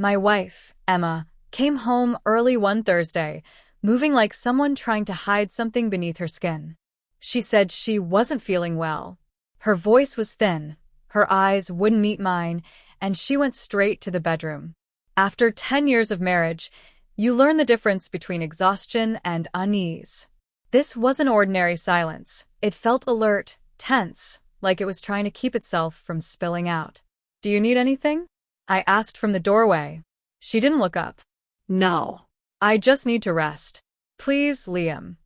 My wife, Emma, came home early one Thursday, moving like someone trying to hide something beneath her skin. She said she wasn't feeling well. Her voice was thin, her eyes wouldn't meet mine, and she went straight to the bedroom. After 10 years of marriage, you learn the difference between exhaustion and unease. This wasn't ordinary silence. It felt alert, tense, like it was trying to keep itself from spilling out. "Do you need anything?" I asked from the doorway. She didn't look up. No. "I just need to rest. Please, Liam."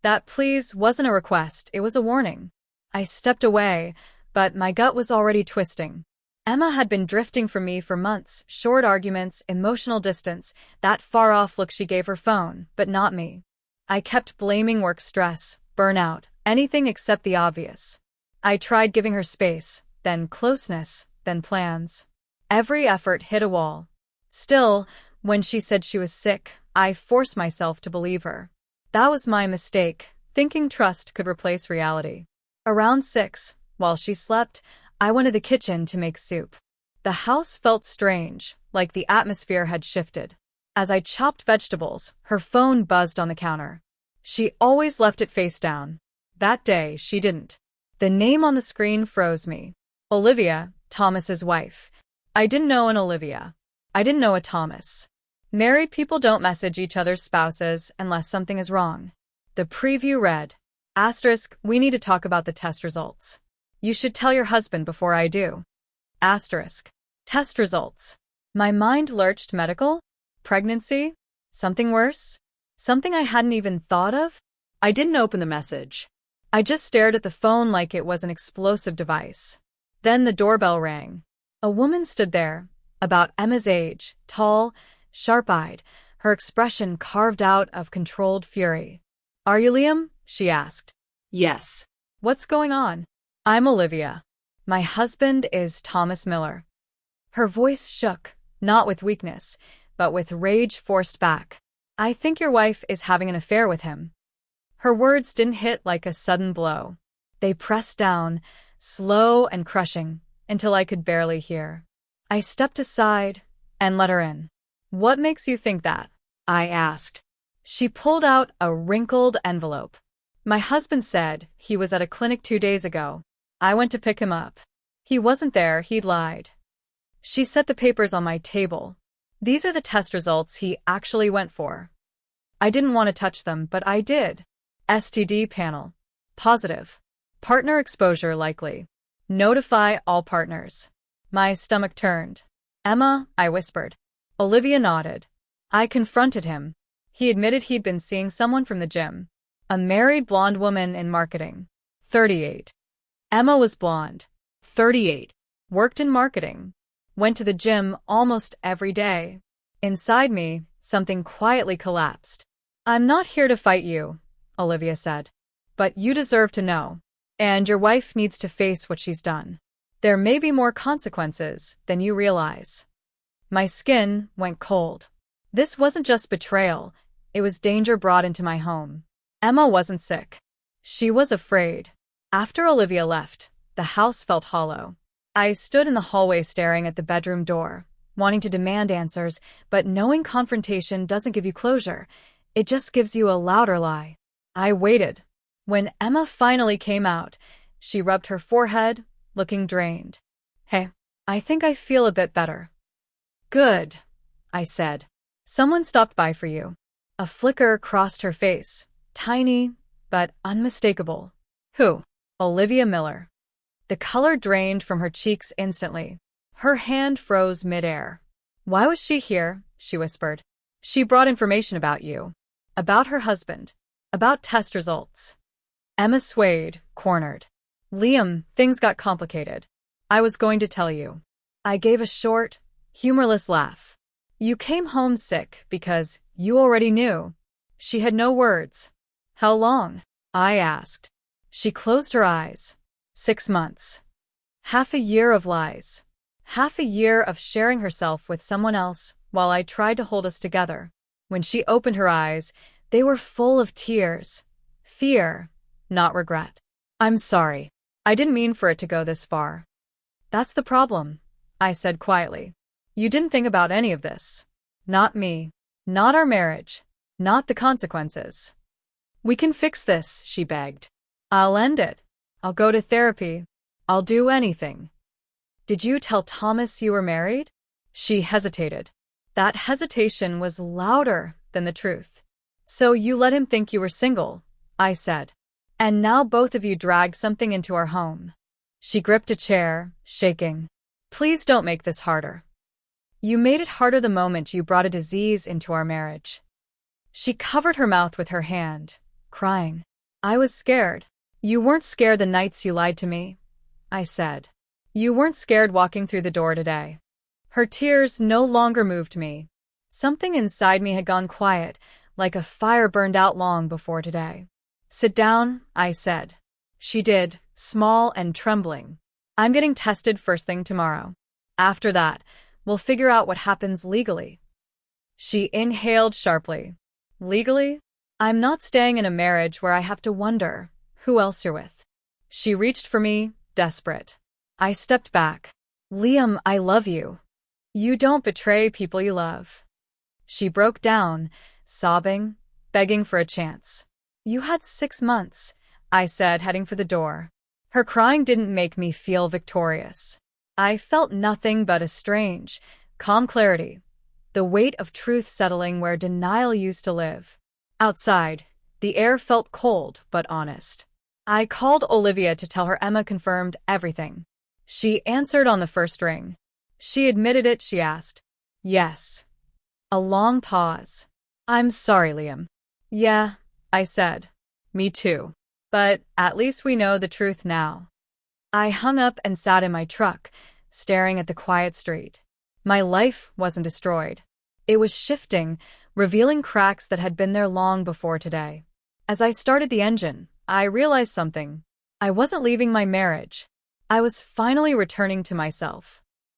That please wasn't a request, it was a warning. I stepped away, but my gut was already twisting. Emma had been drifting from me for months, short arguments, emotional distance, that far-off look she gave her phone, but not me. I kept blaming work stress, burnout, anything except the obvious. I tried giving her space, then closeness, then plans. Every effort hit a wall. Still, when she said she was sick, I forced myself to believe her. That was my mistake, thinking trust could replace reality. Around 6, while she slept, I went to the kitchen to make soup. The house felt strange, like the atmosphere had shifted. As I chopped vegetables, her phone buzzed on the counter. She always left it face down. That day, she didn't. The name on the screen froze me. Olivia, Thomas's wife. I didn't know an Olivia. I didn't know a Thomas. Married people don't message each other's spouses unless something is wrong. The preview read, *, we need to talk about the test results. You should tell your husband before I do. *, test results. My mind lurched. Medical? Pregnancy? Something worse? Something I hadn't even thought of? I didn't open the message. I just stared at the phone like it was an explosive device. Then the doorbell rang. A woman stood there, about Emma's age, tall, sharp-eyed, her expression carved out of controlled fury. "Are you Liam?" she asked. Yes. "What's going on?" "I'm Olivia. My husband is Thomas Miller." Her voice shook, not with weakness, but with rage forced back. "I think your wife is having an affair with him." Her words didn't hit like a sudden blow. They pressed down, slow and crushing, until I could barely hear. I stepped aside and let her in. "What makes you think that?" I asked. She pulled out a wrinkled envelope. "My husband said he was at a clinic 2 days ago. I went to pick him up. He wasn't there, he'd lied." She set the papers on my table. "These are the test results he actually went for." I didn't want to touch them, but I did. STD panel. Positive. Partner exposure likely. Notify all partners. My stomach turned. "Emma," I whispered. Olivia nodded. I confronted him. He admitted he'd been seeing someone from the gym. A married blonde woman in marketing. 38. Emma was blonde. 38. Worked in marketing. Went to the gym almost every day. Inside me, something quietly collapsed. "I'm not here to fight you," Olivia said. "But you deserve to know. And your wife needs to face what she's done. There may be more consequences than you realize." My skin went cold. This wasn't just betrayal, it was danger brought into my home. Emma wasn't sick. She was afraid. After Olivia left, the house felt hollow. I stood in the hallway staring at the bedroom door, wanting to demand answers, but knowing confrontation doesn't give you closure. It just gives you a louder lie. I waited. When Emma finally came out, she rubbed her forehead, looking drained. "Hey, I think I feel a bit better." "Good," I said. "Someone stopped by for you." A flicker crossed her face, tiny, but unmistakable. "Who?" "Olivia Miller." The color drained from her cheeks instantly. Her hand froze midair. "Why was she here?" she whispered. "She brought information about you. About her husband. About test results." Emma swayed, cornered. "Liam, things got complicated. I was going to tell you." I gave a short, humorless laugh. "You came home sick because you already knew." She had no words. "How long?" I asked. She closed her eyes. 6 months. Half a year of lies. Half a year of sharing herself with someone else while I tried to hold us together. When she opened her eyes, they were full of tears. Fear, not regret. "I'm sorry. I didn't mean for it to go this far." "That's the problem," I said quietly. You didn't think about any of this. Not me. Not our marriage. Not the consequences. We can fix this, she begged. I'll end it. I'll go to therapy. I'll do anything. Did you tell Thomas you were married? She hesitated. That hesitation was louder than the truth. So you let him think you were single, I said. And now both of you dragged something into our home. She gripped a chair, shaking. Please don't make this harder. You made it harder the moment you brought a disease into our marriage. She covered her mouth with her hand, crying. I was scared. You weren't scared the nights you lied to me, I said. You weren't scared walking through the door today. Her tears no longer moved me. Something inside me had gone quiet, like a fire burned out long before today. Sit down, I said. She did, small and trembling. I'm getting tested first thing tomorrow. After that, we'll figure out what happens legally. She inhaled sharply. Legally? I'm not staying in a marriage where I have to wonder who else you're with. She reached for me, desperate. I stepped back. Liam, I love you. You don't betray people you love. She broke down, sobbing, begging for a chance. You had 6 months, I said, heading for the door. Her crying didn't make me feel victorious. I felt nothing but a strange, calm clarity, the weight of truth settling where denial used to live. Outside, the air felt cold but honest. I called Olivia to tell her Emma confirmed everything. She answered on the first ring. She admitted it, she asked. Yes. A long pause. I'm sorry, Liam. Yeah, I said. Me too. But at least we know the truth now. I hung up and sat in my truck, staring at the quiet street. My life wasn't destroyed. It was shifting, revealing cracks that had been there long before today. As I started the engine, I realized something. I wasn't leaving my marriage. I was finally returning to myself.